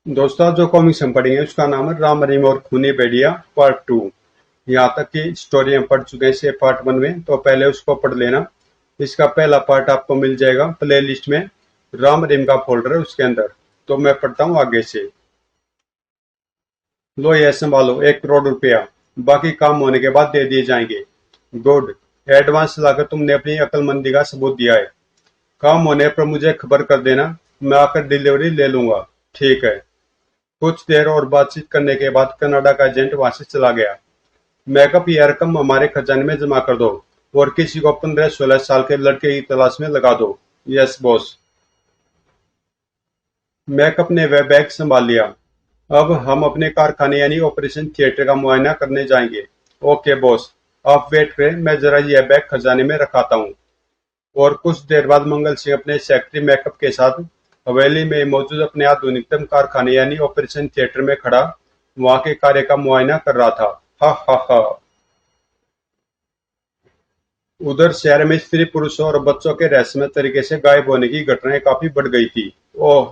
दोस्तों, जो कॉमिक्स हम पढ़ेंगे उसका नाम है राम रहीम और खूनी भेड़िया पार्ट 2। यहाँ तक की स्टोरी हम पढ़ चुके हैं इसे पार्ट 1 में, तो पहले उसको पढ़ लेना। इसका पहला पार्ट आपको मिल जाएगा प्ले लिस्ट में, राम रहीम का फोल्डर है उसके अंदर। तो मैं पढ़ता हूँ आगे से। लो ये संभालो 1 करोड़ रुपया, बाकी काम होने के बाद दे दिए जाएंगे। गुड, एडवांस लाकर तुमने अपनी अक्लमंदी का सबूत दिया है। काम होने पर मुझे खबर कर देना, मैं आकर डिलीवरी ले लूंगा। ठीक है। कुछ देर और बातचीत करने के बाद कनाडा का एजेंट वहां से चला गया। मैकअप ये रकम हमारे खजाने में जमा कर दो और किसी को 15-16 साल के लड़के की तलाश में लगा दो। Yes boss. मैकअप ने वह बैग संभाल लिया। अब हम अपने कारखाने यानी ऑपरेशन थिएटर का मुआयना करने जाएंगे। ओके बॉस, आप वेट करें, मैं जरा यह बैग खजाने में रखाता हूँ। और कुछ देर बाद मंगल सिंह अपने सेक्रेटरी मैकअप के साथ हवेली में मौजूद अपने आधुनिकतम कारखाने यानी ऑपरेशन थिएटर में खड़ा वहां के कार्य का मुआयना कर रहा था। हा हा हा। उधर शहर में स्त्री पुरुषों और बच्चों के रहस्यमय तरीके से गायब होने की घटनाएं काफी बढ़ गई थी। ओह,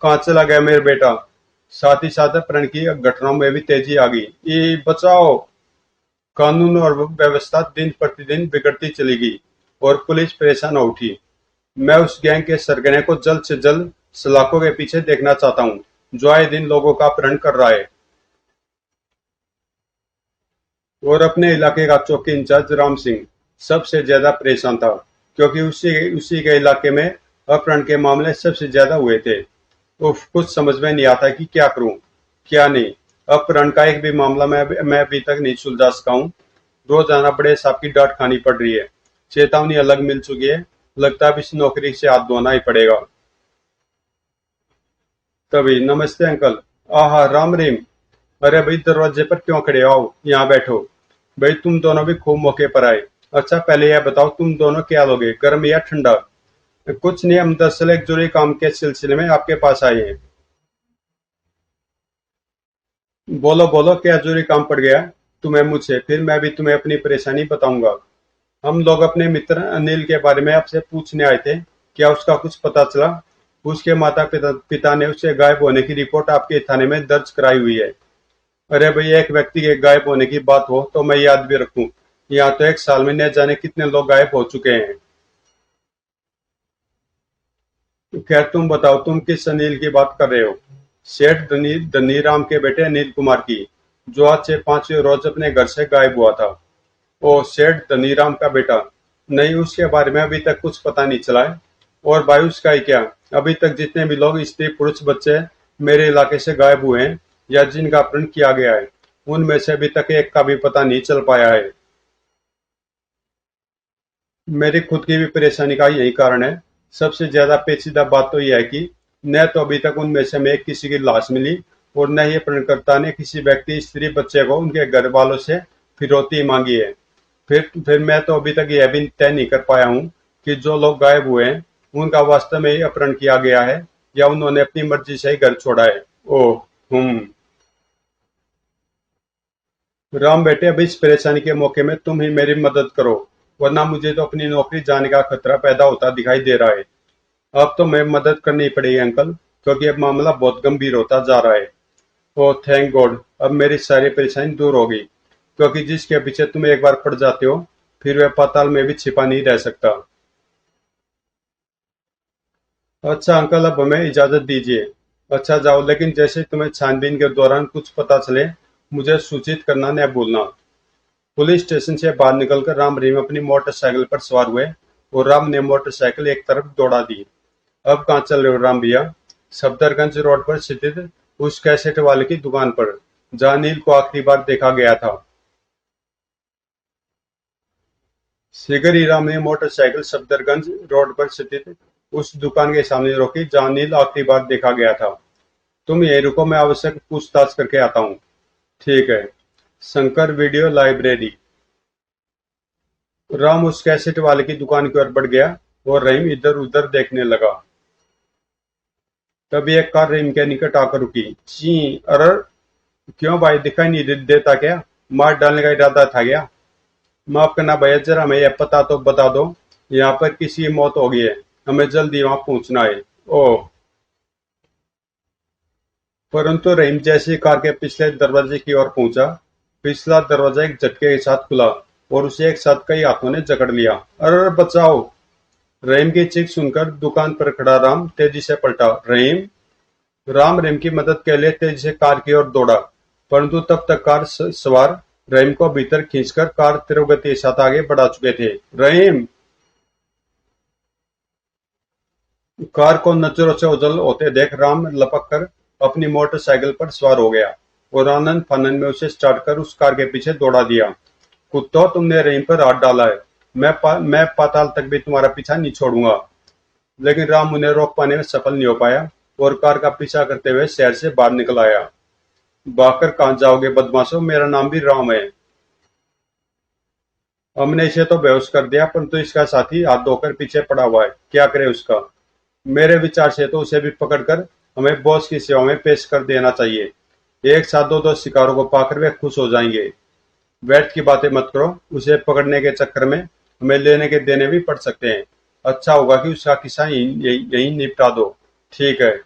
कहाँ चला गया मेरे बेटा। साथ ही साथ अपहरण की घटनाओं में भी तेजी आ गई। ये बचाओ। कानून और व्यवस्था दिन प्रतिदिन बिगड़ती चली गई और पुलिस परेशान हो उठी। मैं उस गैंग के सरगने को जल्द से जल्द सलाखों के पीछे देखना चाहता हूँ, जो आए दिन लोगों का अपहरण कर रहा है। और अपने इलाके का चौकी इंचार्ज राम सिंह सबसे ज्यादा परेशान था, क्योंकि उसी उसी के इलाके में अपहरण के मामले सबसे ज्यादा हुए थे। उफ, कुछ समझ में नहीं आता कि क्या करूं क्या नहीं। अपहरण का एक भी मामला मैं अभी तक नहीं सुलझा सका हूं। रोजाना बड़े साहब की डांट खानी पड़ रही है। चेतावनी अलग मिल चुकी है। लगता है अब इस नौकरी से हाथ धोना ही पड़ेगा। तभी नमस्ते अंकल। आहा राम रहीम। अरे भाई, दरवाजे पर क्यों खड़े हो, आओ यहाँ बैठो। भाई तुम दोनों भी खूब मौके पर आए। अच्छा पहले यह बताओ, तुम दोनों क्या लोगे, गर्म या ठंडा। कुछ नहीं, हम दरअसल एक जरूरी काम के सिलसिले में आपके पास आए हैं। बोलो बोलो, क्या जरूरी काम पड़ गया तुम्हें मुझसे, फिर मैं भी तुम्हें अपनी परेशानी बताऊंगा। हम लोग अपने मित्र अनिल के बारे में आपसे पूछने आए थे। क्या उसका कुछ पता चला। उसके माता पिता ने उसके गायब होने की रिपोर्ट आपके थाने में दर्ज कराई हुई है। अरे भाई, एक व्यक्ति के गायब होने की बात हो तो मैं याद भी रखूं। यहाँ तो एक साल में न जाने कितने लोग गायब हो चुके हैं। खैर तुम बताओ, तुम किस अनिल की बात कर रहे हो। सेठ धनीराम के बेटे अनिल कुमार की, जो आज से 5वें रोज अपने घर से गायब हुआ था। ओ, सेठ धनीराम का बेटा। नहीं, उसके बारे में अभी तक कुछ पता नहीं चला है। और भाई उसका ही क्या। अभी तक जितने भी लोग स्त्री पुरुष बच्चे मेरे इलाके से गायब हुए हैं या जिनका अपहरण किया गया है, उनमें से अभी तक एक का भी पता नहीं चल पाया है। मेरी खुद की भी परेशानी का यही कारण है। सबसे ज्यादा पेचीदा बात तो यह है कि न तो अभी तक उनमें से में किसी की लाश मिली, और न ही अपहरणकर्ता ने किसी व्यक्ति स्त्री बच्चे को उनके घर वालों से फिरौती मांगी है। फिर मैं तो अभी तक यह भी तय नहीं कर पाया हूँ कि जो लोग गायब हुए हैं उनका वास्तव में ही अपहरण किया गया है या उन्होंने अपनी मर्जी से ही घर छोड़ा है। ओह। हम्म। राम बेटे, अब इस परेशानी के मौके में तुम ही मेरी मदद करो, वरना मुझे तो अपनी नौकरी जाने का खतरा पैदा होता दिखाई दे रहा है। अब तो मैं मदद करनी पड़ेगी अंकल, क्योंकि अब मामला बहुत गंभीर होता जा रहा है। ओह थैंक गॉड, अब मेरी सारी परेशानी दूर हो गई, क्योंकि जिसके पीछे तुम एक बार पड़ जाते हो फिर वह पाताल में भी छिपा नहीं रह सकता। अच्छा अंकल, अब हमें इजाजत दीजिए। अच्छा जाओ, लेकिन जैसे तुम्हें छानबीन के दौरान कुछ पता चले मुझे सूचित करना न भूलना। पुलिस स्टेशन से बाहर निकलकर राम रहीम अपनी मोटरसाइकिल पर सवार हुए और राम ने मोटरसाइकिल एक तरफ दौड़ा दी। अब कहाँ चल रहे हो राम भैया। सफदरगंज रोड पर स्थित उस कैसेट वाले की दुकान पर, जहाँ नील को आखिरी बार देखा गया था। शीघ्र ही राम ने मोटरसाइकिल सफदरगंज रोड पर स्थित उस दुकान के सामने रोकी जहाँ नील आखिरी बार देखा गया था। तुम यहीं रुको, मैं आवश्यक पूछताछ करके आता हूँ। ठीक है। Shankar video library. राम उस कैसेट वाले की दुकान की ओर बढ़ गया और रहीम इधर उधर देखने लगा। तभी एक कार रहीम के निकट आकर रुकी। ची। अरे, क्यों भाई, दिखाई नहीं देता क्या। मार डालने का इरादा था क्या। माफ करना भैया, जरा हमें यह पता तो बता दो। यहाँ पर किसी की मौत हो गई है, हमें जल्दी वहां पहुंचना है। ओह। परंतु रहीम जैसे ही कार के पिछले दरवाजे की ओर पहुंचा, पिछला दरवाजा एक झटके के साथ खुला और उसे एक साथ कई हाथों ने जकड़ लिया। अरे बचाओ! रहीम की चीख सुनकर दुकान पर खड़ा राम तेजी से पलटा। रहीम! राम रहीम की मदद के लिए तेजी से कार की ओर दौड़ा, परंतु तब तक कार सवार रहीम को भीतर खींचकर कार तीव्र गति के साथ आगे बढ़ा चुके थे। रहीम! कार को नजरों से ओझल होते देख राम लपक कर अपनी मोटरसाइकिल पर सवार हो गया और आनंद फानन में उसे स्टार्ट कर उस कार के पीछे दौड़ा दिया। कुत्तों, तुमने रहीम पर हाथ डाला है। मैं पाताल तक भी तुम्हारा पीछा नहीं छोड़ूंगा। लेकिन राम उन्हें रोक पाने में सफल नहीं हो पाया और कार का पीछा करते हुए शहर से बाहर निकल आया। भागकर कहाँ जाओगे बदमाशों, मेरा नाम भी राम है। हमने इसे तो बेहोश कर दिया, परंतु इसका साथी हाथ धोकर पीछे पड़ा हुआ है, क्या करे उसका। मेरे विचार से तो उसे भी पकड़कर हमें बॉस की सेवा में पेश कर देना चाहिए। एक साथ दो दो शिकारों को पाकर वे खुश हो जाएंगे। व्यर्थ की बातें मत करो, उसे पकड़ने के चक्कर में हमें लेने के देने भी पड़ सकते हैं। अच्छा होगा कि उसका किस्सा यहीं निपटा दो। ठीक है।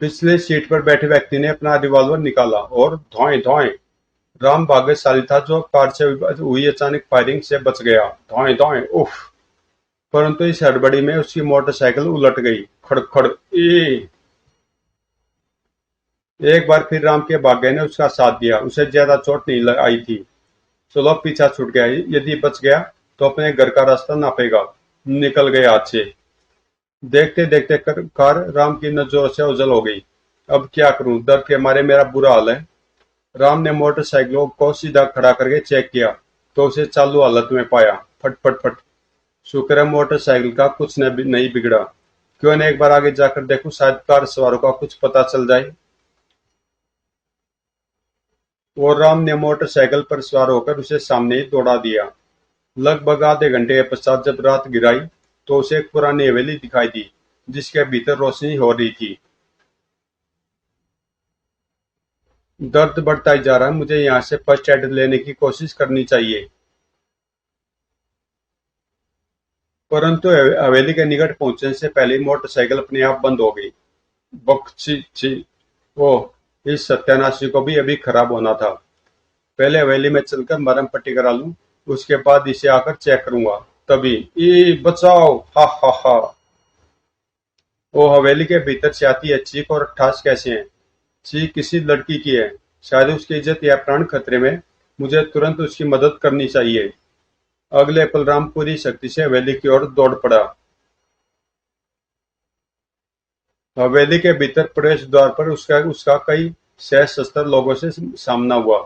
पिछले सीट पर बैठे व्यक्ति ने अपना रिवॉल्वर निकाला और धौएं धौएं। राम भाग्यशाली था जो कार से हुई अचानक फायरिंग से बच गया। धौएं धौएं, उफ! परंतु इस हड़बड़ी में उसकी मोटरसाइकिल उलट गई। खड़ खड़ ई! एक बार फिर राम के भाग्य ने उसका साथ दिया। उसे ज्यादा चोट नहीं आई थी। चलो, पीछा छूट गया। यदि बच गया तो अपने घर का रास्ता नापेगा। निकल गए हाथ से। देखते देखते कार राम की नजरों से ओझल हो गई। अब क्या करूं, दर्द के मारे मेरा बुरा हाल है। राम ने मोटरसाइकिलों को सीधा खड़ा करके चेक किया तो उसे चालू हालत में पाया। फट फट फट। शुक्र है मोटरसाइकिल का कुछ नहीं बिगड़ा। क्यों न एक बार आगे जाकर देखूं, शायद कार सवारों का कुछ पता चल जाए। और राम ने मोटरसाइकिल पर सवार होकर उसे सामने ही दौड़ा दिया। लगभग आधे घंटे के पश्चात जब रात गिराई तो उसे एक पुरानी हवेली दिखाई दी जिसके भीतर रोशनी हो रही थी। दर्द बढ़ता ही जा रहा है, मुझे यहाँ से फर्स्ट एड लेने की कोशिश करनी चाहिए। परंतु हवेली के निकट पहुंचने से पहले ही मोटरसाइकिल अपने आप बंद हो गई। बख्शी छी! ओह, इस सत्यानाशी को भी अभी खराब होना था। पहले हवेली में चलकर मरहम पट्टी करा लूं, उसके बाद इसे आकर चेक करूंगा। तभी ई बचाओ! हा हा हा! वो हवेली के भीतर से आती है चीख और ठास कैसे हैं। चीख किसी लड़की की है। शायद उसकी इज्जत या प्राण खतरे में। मुझे तुरंत उसकी मदद करनी चाहिए। अगले पल राम पूरी शक्ति से हवेली की ओर दौड़ पड़ा। हवेली के भीतर प्रवेश द्वार पर उसका उसका कई सशस्त्र लोगों से सामना हुआ।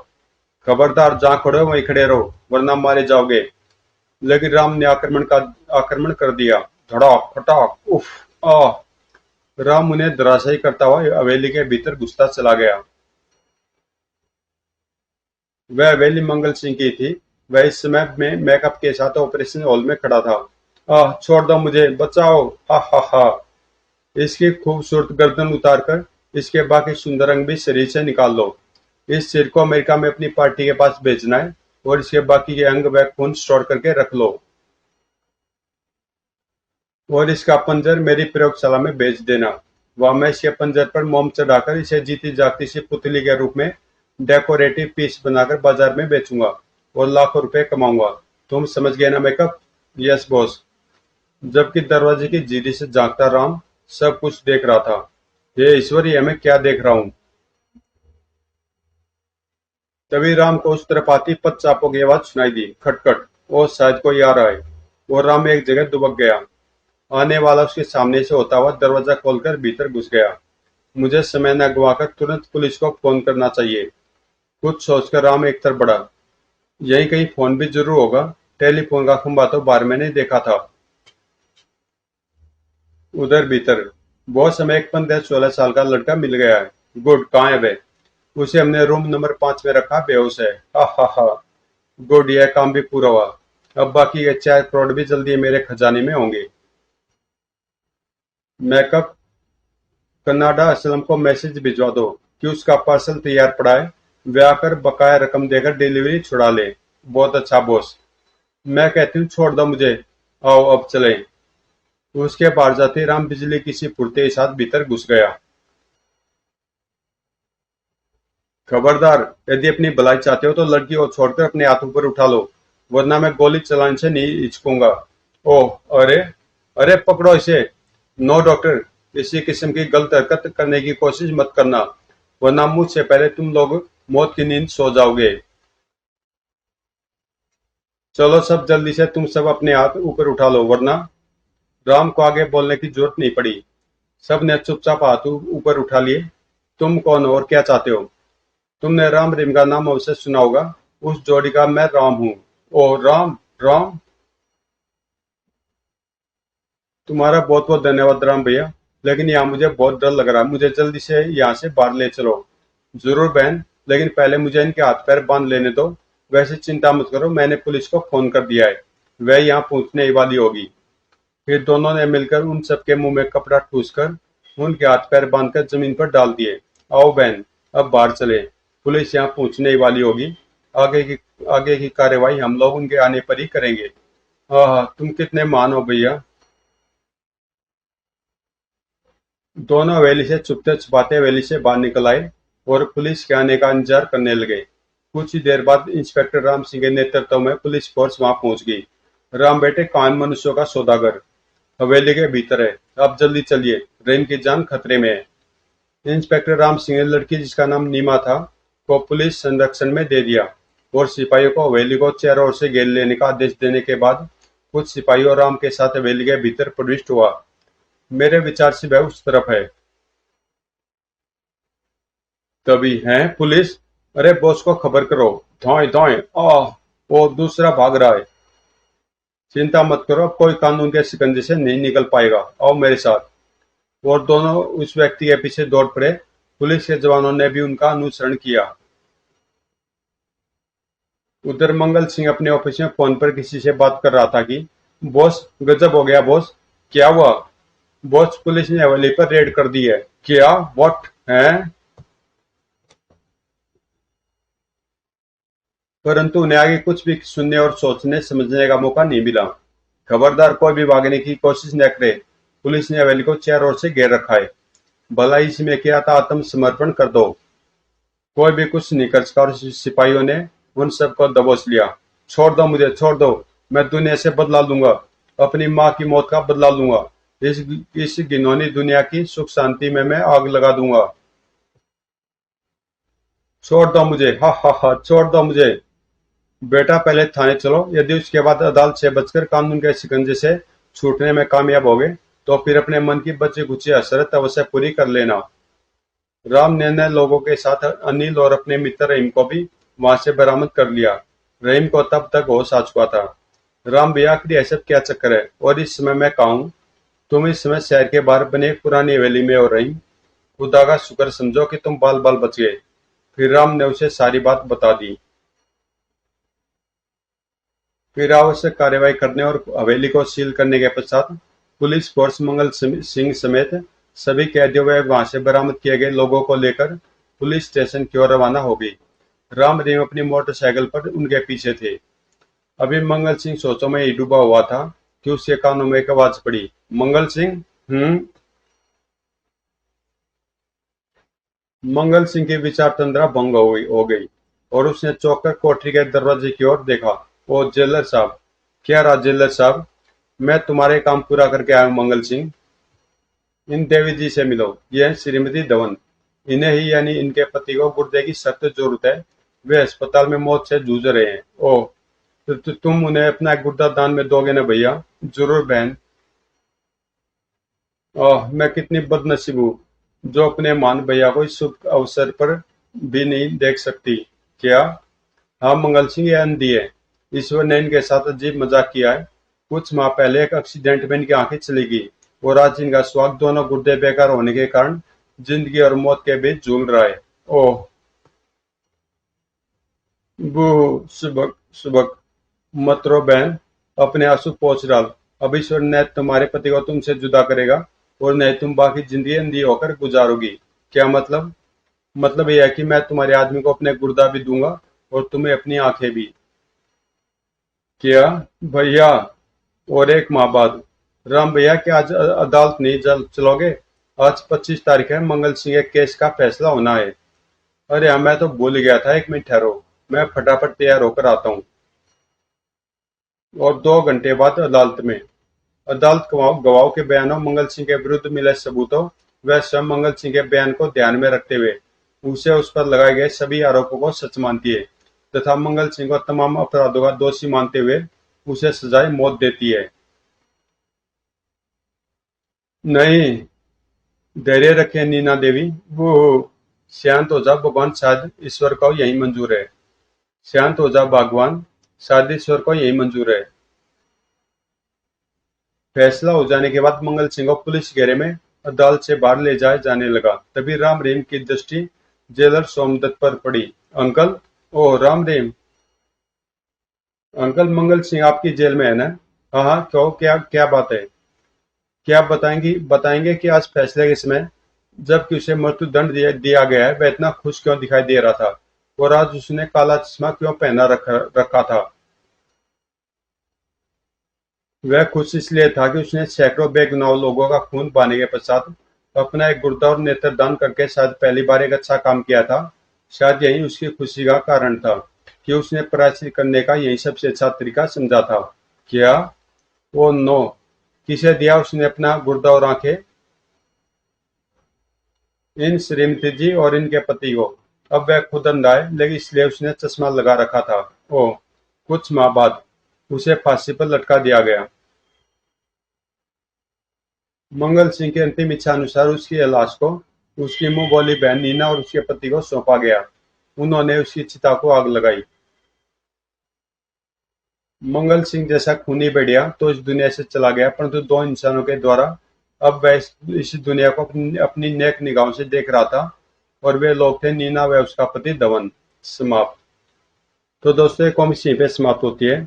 खबरदार, जहां खड़े हो वहीं खड़े रहो, वरना मारे जाओगे। लेकिन राम ने आक्रमण कर दिया। धड़ाक फटाक, उफ! आह! राम उन्हें धराशायी करता हुआ हवेली के भीतर घुसता चला गया। वह हवेली मंगल सिंह की थी। वह इस समय में मेकअप के साथ ऑपरेशन हॉल में खड़ा था। आह! छोड़ दो मुझे, बचाओ! हा हा हा! इसकी खूबसूरत गर्दन उतारकर इसके बाकी सुंदर अंग भी शरीर से निकाल लो। इस सिर को अमेरिका में अपनी पार्टी के पास भेजना है और इसके बाकी के अंग व खून स्टोर करके रख लो। और इसका पंजर मेरी प्रयोगशाला में भेज देना। वहां मैं इसके पंजर पर मोम चढ़ाकर इसे जीती जागती सी पुतली के रूप में डेकोरेटिव पीस बनाकर बाजार में बेचूंगा और लाखों रुपए कमाऊंगा। तुम समझ गए ना मेकअप? Yes boss. जबकि दरवाजे की जीरी से झांकता राम सब कुछ देख रहा था। हे ईश्वर, ये मैं क्या देख रहा हूँ। तभी राम को उस तरफ आती पद चापों की आवाज सुनाई दी। खटखट! ओ, शायद कोई आ रहा है। और राम एक जगह दुबक गया। आने वाला उसके सामने से होता हुआ दरवाजा खोलकर भीतर घुस गया। मुझे समय न गंवाकर तुरंत पुलिस को फोन करना चाहिए। कुछ सोचकर राम एक तरफ बढ़ा। यहीं कहीं फोन भी जरूर होगा। टेलीफोन का खंभा तो बाहर मैंने देखा था। उधर भीतर बहुत समय एक 15-16 साल का लड़का मिल गया है। गुड, कहाँ है वे? उसे हमने रूम नंबर 5 में रखा, बेहोश है। हा हा हा! गुड, यह काम भी पूरा हुआ। अब बाकी के 4 करोड़ भी जल्दी मेरे खजाने में होंगे। मेकअप, कनाडा असलम को मैसेज भिजवा दो कि उसका पार्सल तैयार पड़ा है। वे आकर बकाया रकम देकर डिलीवरी छुड़ा ले। बहुत अच्छा बॉस। मैं कहती हूँ छोड़ दो मुझे। आओ अब चलें। उसके पार जाते ही राम बिजली की सी फुर्ते के साथ भीतर घुस गया। खबरदार, यदि अपनी भलाई चाहते हो तो लड़की को छोड़कर अपने हाथ ऊपर उठा लो, वरना मैं गोली चलाने से नहीं हिचकूंगा। ओह, अरे, अरे पकड़ो इसे। नो डॉक्टर, इसी किस्म की गलत हरकत करने की कोशिश मत करना, वरना मुझसे पहले तुम लोग मौत की नींद सो जाओगे। चलो सब जल्दी से तुम सब अपने हाथ ऊपर उठा लो, वरना। राम को आगे बोलने की जरूरत नहीं पड़ी। सब ने चुपचाप हाथ ऊपर उठा लिए। तुम कौन हो और क्या चाहते हो? तुमने राम रहीम का नाम अवश्य सुना होगा। उस जोड़ी का मैं राम हूँ। ओह राम, राम। तुम्हारा बहुत बहुत धन्यवाद राम भैया, लेकिन यहाँ मुझे बहुत डर लग रहा है। मुझे जल्दी से यहाँ से बाहर ले चलो। जरूर बहन, लेकिन पहले मुझे इनके हाथ पैर बांध लेने दो। वैसे चिंता मत करो, मैंने पुलिस को फोन कर दिया है, वह यहाँ पहुंचने ही वाली होगी। फिर दोनों ने मिलकर उन सबके मुंह में कपड़ा ठूसकर उनके हाथ पैर बांधकर जमीन पर डाल दिए। आओ बहन, अब बाहर चले, पुलिस यहाँ पहुंचने ही वाली होगी। आगे की कार्रवाई हम लोग उनके आने पर ही करेंगे। हाँ, तुम कितने महान हो भैया। दोनों हवेली से चुपते छुपाते हवेली से बाहर निकल आए और पुलिस के आने का इंतजार करने लगे। कुछ ही देर बाद इंस्पेक्टर राम सिंह के नेतृत्व में पुलिस फोर्स वहां पहुंच गई। राम बेटे, कान मनुष्यों का सौदागर हवेली के भीतर है, अब जल्दी चलिए, रहीम की जान खतरे में है। इंस्पेक्टर राम सिंह ने लड़की, जिसका नाम नीमा था, को पुलिस संरक्षण में दे दिया और सिपाहियों को हवेली को चारों ओर से घेर लेने का आदेश देने के बाद कुछ सिपाहियों राम के साथ हवेली के भीतर प्रविष्ट हुआ। मेरे विचार से वह उस तरफ है। तभी है पुलिस। अरे बॉस को खबर करो। धाए धाए, आह, वो दूसरा भाग रहा है। चिंता मत करो, अब कोई कानून के शिकंजे से नहीं निकल पाएगा, आओ मेरे साथ। और दोनों उस व्यक्ति के पीछे दौड़ पड़े। पुलिस के जवानों ने भी उनका अनुसरण किया। उधर मंगल सिंह अपने ऑफिस में फोन पर किसी से बात कर रहा था कि बॉस, गजब हो गया बॉस। क्या हुआ? बॉस, पुलिस ने हवेली पर रेड कर दी है। क्या? व्हाट है? परंतु उन्हें आगे कुछ भी सुनने और सोचने समझने का मौका नहीं मिला। खबरदार, कोई भी भागने की कोशिश न करे। पुलिस ने हवेली को चारों ओर से घेर रखा है। भला इसमें क्या था, आत्मसमर्पण कर दो। कोई भी कुछ नहीं कर सका और सिपाहियों ने उन सबको दबोच लिया। छोड़ दो मुझे, छोड़ दो। मैं दुनिया से बदला लूंगा, अपनी माँ की मौत का बदला लूंगा। इस घिनौनी दुनिया की सुख शांति में मैं आग लगा दूंगा। छोड़ दो मुझे, हा हा हा, छोड़ दो मुझे। बेटा, पहले थाने चलो। यदि उसके बाद अदालत से बचकर कानून के शिकंजे से छूटने में कामयाब हो गए तो फिर अपने मन की बची खुची हसरत अवश्य पूरी कर लेना। राम ने लोगों के साथ अनिल और अपने मित्र रहीम को भी वहां से बरामद कर लिया। रहीम को तब तक होश आ चुका था। राम भैया, आखिर ऐसा क्या चक्कर है और इस समय मैं कहाँ हूँ? तुम इस समय शहर के बाहर बने एक पुरानी हवेली में हो। रहीम, खुदा का शुक्र समझो कि तुम बाल बाल बच गए। फिर राम ने उसे सारी बात बता दी। फिर आवश्यक कार्रवाई करने और हवेली को सील करने के पश्चात पुलिस फोर्स मंगल सिंह समेत सभी कैदियों व वहां से बरामद किए गए लोगों को लेकर पुलिस स्टेशन की ओर रवाना हो गई। राम रहीम अपनी मोटरसाइकिल पर उनके पीछे थे। अभी मंगल सिंह सोचों में ही डूबा हुआ था कि उसके कानों में एक आवाज पड़ी। मंगल सिंह। मंगल सिंह की विचार तंद्रा भंग हो गई और उसने चौंक कर कोठरी के दरवाजे की ओर देखा। ओ जेलर साहब। क्या रहा जेलर साहब? मैं तुम्हारे काम पूरा करके आया हूँ मंगल सिंह। इन देवी जी से मिलो, ये है श्रीमती धवन। इन्हें ही यानी इनके पति को गुर्दे की सख्त जरूरत है। वे अस्पताल में मौत से जूझ रहे हैं। ओह, तो तुम उन्हें अपना गुर्दा दान में दोगे ना भैया? जरूर बहन। ओह, मैं कितनी बदनसीब हूँ जो अपने मान भैया को इस शुभ अवसर पर भी नहीं देख सकती। क्या? हाँ मंगल सिंह, ये अंधी है। ईश्वर ने इनके साथ अजीब मजाक किया है। कुछ माह पहले एक एक्सीडेंट में इनकी आंखें चली गई और आज इनका स्वास्थ्य दोनों गुर्दे बेकार होने के कारण जिंदगी और मौत के बीच झूल रहा है। ओह, बू, सुबक सुबक। मत रो बहन, अपने आंसू पोंछ डाल। अब ईश्वर न तुम्हारे पति को तुमसे जुदा करेगा और न तुम बाकी जिंदगी अंधी होकर गुजारोगी। क्या मतलब? मतलब यह है कि मैं तुम्हारे आदमी को अपने गुर्दा भी दूंगा और तुम्हें अपनी आंखें भी। क्या? भैया, और एक माह बाद। राम भैया, क्या आज अदालत नहीं चलोगे? आज 25 तारीख है, मंगल सिंह के केस का फैसला होना है। अरे हाँ, मैं तो भूल गया था, 1 मिनट ठहरो, मैं फटाफट तैयार होकर आता हूँ। और 2 घंटे बाद अदालत में। अदालत गवाहों के बयानों, मंगल सिंह के विरुद्ध मिले सबूतों व स्वयं मंगल सिंह के बयान को ध्यान में रखते हुए उसे उस पर लगाए गए सभी आरोपों को सच मानती है तथा मंगल सिंह को तमाम अपराधों का दोषी मानते हुए उसे सजाए मौत देती है। नहीं, धैर्य रखें नीना देवी। वो शांत हो जा भगवान, शायद ईश्वर को यही मंजूर है। शांत हो जा भगवान, शायद ईश्वर को यही मंजूर है। फैसला हो जाने के बाद मंगल सिंह को पुलिस घेरे में अदालत से बाहर ले जाया जाने लगा। तभी राम रहीम की दृष्टि जेलर सोमदत्त पर पड़ी। अंकल, ओह राम रहीम। अंकल, मंगल सिंह आपकी जेल में है ना? हाँ हाँ, क्यों, क्या क्या बात है? क्या बताएंगी बताएंगे कि आज फैसले के समय जबकि उसे मृत्यु दंड दिया गया है, वह इतना खुश क्यों दिखाई दे रहा था? और आज उसने काला चश्मा क्यों पहना रखा था? वह खुश इसलिए था कि उसने सैकड़ों बेगुनाह लोगों का खून बहाने के पश्चात अपना एक गुर्दा और नेत्रदान करके शायद पहली बार एक अच्छा काम किया था। शायद यही उसकी खुशी का कारण था कि उसने प्रायश्चित करने का यही सबसे अच्छा तरीका समझा था। क्या? Oh no! किसे दिया उसने अपना गुर्दा और आंखें? इन श्रीमती जी और इनके पति को। अब वह खुद अंधा है, लेकिन इसलिए उसने चश्मा लगा रखा था। ओह! कुछ माह बाद उसे फांसी पर लटका दिया गया। मंगल सिंह की अंतिम इच्छा अनुसार उसकी लाश को उसकी मुंह बोली बहन नीना और उसके पति को सौंपा गया। उन्होंने उसकी चिता को आग लगाई। मंगल सिंह जैसा खूनी भेड़िया तो इस दुनिया से चला गया, परंतु दो इंसानों के द्वारा अब वह इस दुनिया को अपनी नेक निगाहों से देख रहा था, और वे लोग थे नीना व उसका पति धवन। समाप्त। तो दोस्तों, ये कॉमिक्स यहीं पे समाप्त होती है।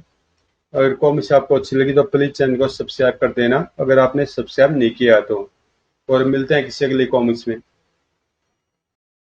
अगर कॉमिक्स आपको अच्छी लगी तो प्लीज चैनल को सब्सक्राइब कर देना, अगर आपने सब्सक्राइब नहीं किया तो। और मिलते हैं किसी अगली कॉमिक्स में।